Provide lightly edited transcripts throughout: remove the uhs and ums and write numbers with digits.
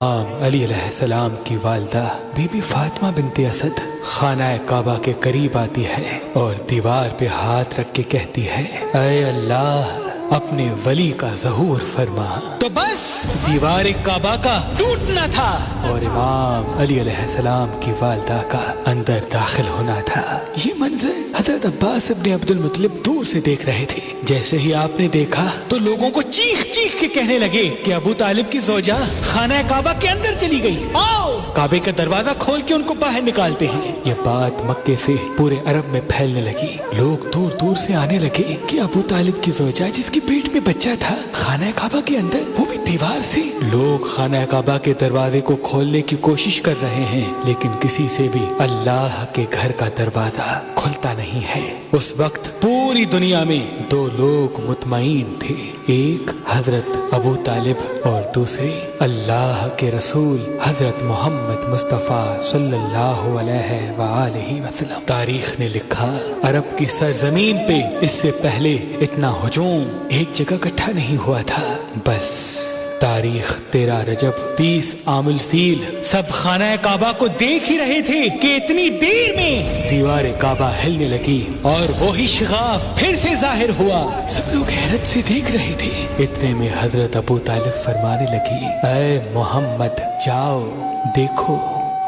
علی علیہ السلام کی والدہ بی بی فاطمہ بنت اسد خانہ کعبہ کے قریب آتی ہے اور دیوار پہ ہاتھ رکھ کے کہتی ہے، اے اللہ اپنے ولی کا ظہور فرما۔ تو بس دیوار کعبہ کا ٹوٹنا تھا اور امام علی علیہ السلام کی والدہ کا اندر داخل ہونا تھا۔ یہ منظر حضرت عباس ابن عبد المطلب دور سے دیکھ رہے تھے۔ جیسے ہی آپ نے دیکھا تو لوگوں کو چیخ چیخ کے کہنے لگے کہ ابو طالب کی زوجہ خانہ کعبہ کے اندر چلی گئی، آؤ کعبے کا دروازہ کھول کے ان کو باہر نکالتے ہیں۔ یہ بات مکے سے پورے عرب میں پھیلنے لگی، لوگ دور دور سے آنے لگے کہ ابو طالب کی زوجہ جس کی پیٹ میں بچہ تھا خانہ کعبہ کے اندر، وہ بھی دیوار سے۔ لوگ خانہ کعبہ کے دروازے کو کھولنے کی کوشش کر رہے ہیں لیکن کسی سے بھی اللہ کے گھر کا دروازہ کھلتا نہیں ہے۔ اس وقت پوری دنیا میں دو لوگ مطمئن تھے، ایک حضرت ابو طالب اور دوسرے اللہ کے رسول حضرت محمد مصطفیٰ صلی اللہ علیہ وآلہ وسلم۔ تاریخ نے لکھا عرب کی سرزمین پہ اس سے پہلے اتنا ہجوم ایک جگہ اکٹھا نہیں ہوا تھا۔ بس تاریخ 13 رجب 30 عام الفیل سب خانہ کعبہ کو دیکھ ہی رہے تھے کہ اتنی دیر میں دیوار کعبہ ہلنے لگی اور وہی شغاف پھر سے ظاہر ہوا۔ سب لوگ حیرت سے دیکھ رہے تھے۔ اتنے میں حضرت ابو طالب فرمانے لگی، اے محمد جاؤ دیکھو۔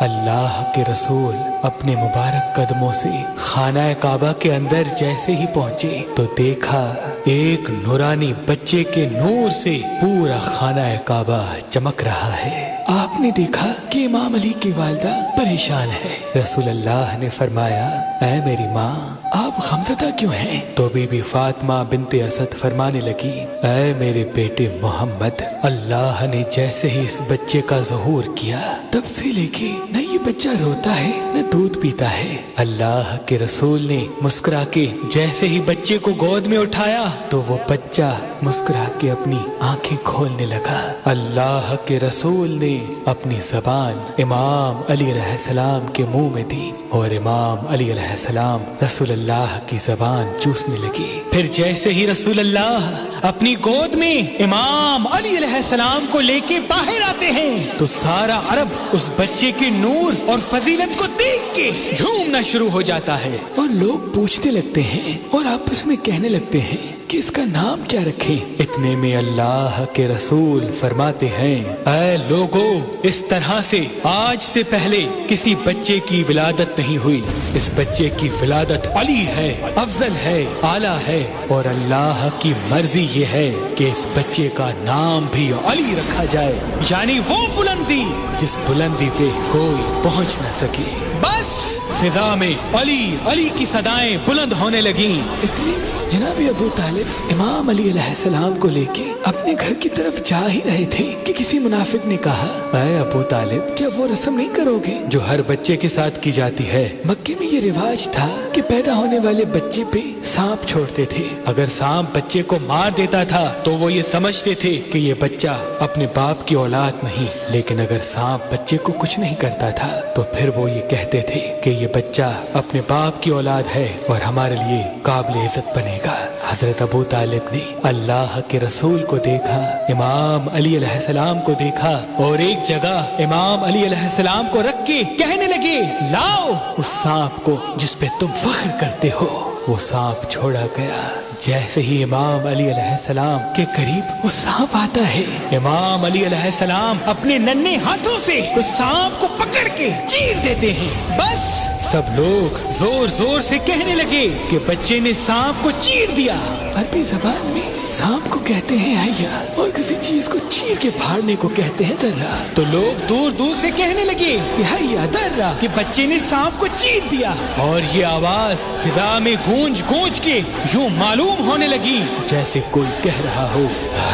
اللہ کے رسول اپنے مبارک قدموں سے خانہ کعبہ کے اندر جیسے ہی پہنچے تو دیکھا ایک نورانی بچے کے نور سے پورا خانہ کعبہ چمک رہا ہے۔ آپ نے دیکھا کہ امام علی کی والدہ پریشان ہے۔ رسول اللہ نے فرمایا، اے میری ماں آپ غمزدہ کیوں ہیں؟ تو بی بی فاطمہ بنت اسد فرمانے لگی، اے میرے بیٹے محمد، اللہ نے جیسے ہی اس بچے کا ظہور کیا تب سے لے کے نہ یہ بچہ روتا ہے نہ دودھ پیتا ہے۔ اللہ کے رسول نے مسکرا کے جیسے ہی بچے کو گود میں اٹھایا تو وہ بچہ مسکرا کے اپنی آنکھیں کھولنے لگا۔ اللہ کے رسول نے اپنی زبان امام علی علیہ السلام کے منہ میں دی اور امام علی علیہ السلام رسول اللہ کی زبان چوسنے لگی۔ پھر جیسے ہی رسول اللہ اپنی گود میں امام علی علیہ السلام کو لے کے باہر آتے ہیں تو سارا عرب اس بچے کے نور اور فضیلت کو دیکھ کے جھومنا شروع ہو جاتا ہے اور لوگ پوچھنے لگتے ہیں اور آپس میں کہنے لگتے ہیں کہ اس کا نام کیا رکھیں۔ اتنے میں اللہ کے رسول فرماتے ہیں، اے لوگو، اس طرح سے آج سے پہلے کسی بچے کی ولادت نہیں ہوئی۔ اس بچے کی ولادت علی ہے، افضل ہے، اعلیٰ ہے، اور اللہ کی مرضی یہ ہے کہ اس بچے کا نام بھی علی رکھا جائے، یعنی وہ بلندی جس بلندی پہ کوئی پہنچ نہ سکے۔ بس فضا میں علی علی کی صدائیں بلند ہونے لگیں۔ اتنے میں جناب ابو طالب امام علی علیہ السلام کو لے کے اپنے گھر کی طرف جا ہی رہے تھے کہ کسی منافق نے کہا، اے ابو طالب کیا وہ رسم نہیں کرو گے جو ہر بچے کے ساتھ کی جاتی ہے؟ مکے میں یہ رواج تھا کہ پیدا ہونے والے بچے پہ سانپ چھوڑتے تھے۔ اگر سانپ بچے کو مار دیتا تھا تو وہ یہ سمجھتے تھے کہ یہ بچہ اپنے باپ کی اولاد نہیں، لیکن اگر سانپ بچے کو کچھ نہیں کرتا تھا تو پھر وہ یہ کہتے تھے کہ یہ بچہ اپنے باپ کی اولاد ہے اور ہمارے لیے قابل عزت بنے گا۔ حضرت ابو طالب نے اللہ کے رسول کو دیکھا، امام علی علیہ السلام کو دیکھا اور ایک جگہ امام علی علیہ السلام کو رکھ کے کہنے لگے، لاؤ اس سانپ کو جس پہ تم فخر کرتے ہو۔ وہ سانپ چھوڑا گیا۔ جیسے ہی امام علی علیہ السلام کے قریب وہ سانپ آتا ہے، امام علی علیہ السلام اپنے ننھے ہاتھوں سے اس سانپ کو پکڑ کے چیر دیتے ہیں۔ بس سب لوگ زور زور سے کہنے لگے کہ بچے نے سانپ کو چیر دیا۔ عربی زبان میں سانپ کو کہتے ہیں حیا اور کسی چیز کو چیر کے پھاڑنے کو کہتے ہیں درہ۔ تو لوگ دور دور سے کہنے لگے کہ حیا درہ، کہ بچے نے سانپ کو چیر دیا، اور یہ آواز فضا میں گونج گونج کے یوں معلوم ہونے لگی جیسے کوئی کہہ رہا ہو،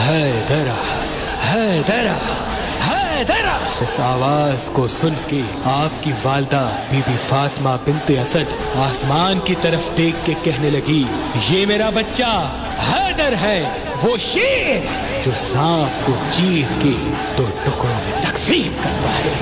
ہے درہ، ہے درہ، ہے درہ۔ اس آواز کو سن کے آپ کی والدہ بی بی فاطمہ بنت اسد آسمان کی طرف دیکھ کے کہنے لگی، یہ میرا بچہ حیدر ہے، وہ شیر جو سانپ کو چیر کے دو ٹکڑوں میں تقسیم کرتا ہے۔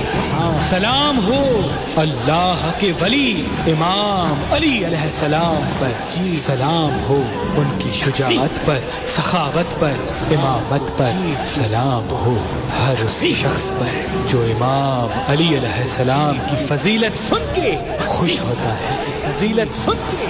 سلام ہو اللہ کے ولی امام علی علیہ السلام پر، سلام ہو ان کی شجاعت پر، سخاوت پر، امامت پر، سلام ہو ہر اس شخص پر جو امام علی علیہ السلام کی فضیلت سن کے خوش ہوتا ہے، فضیلت سن کے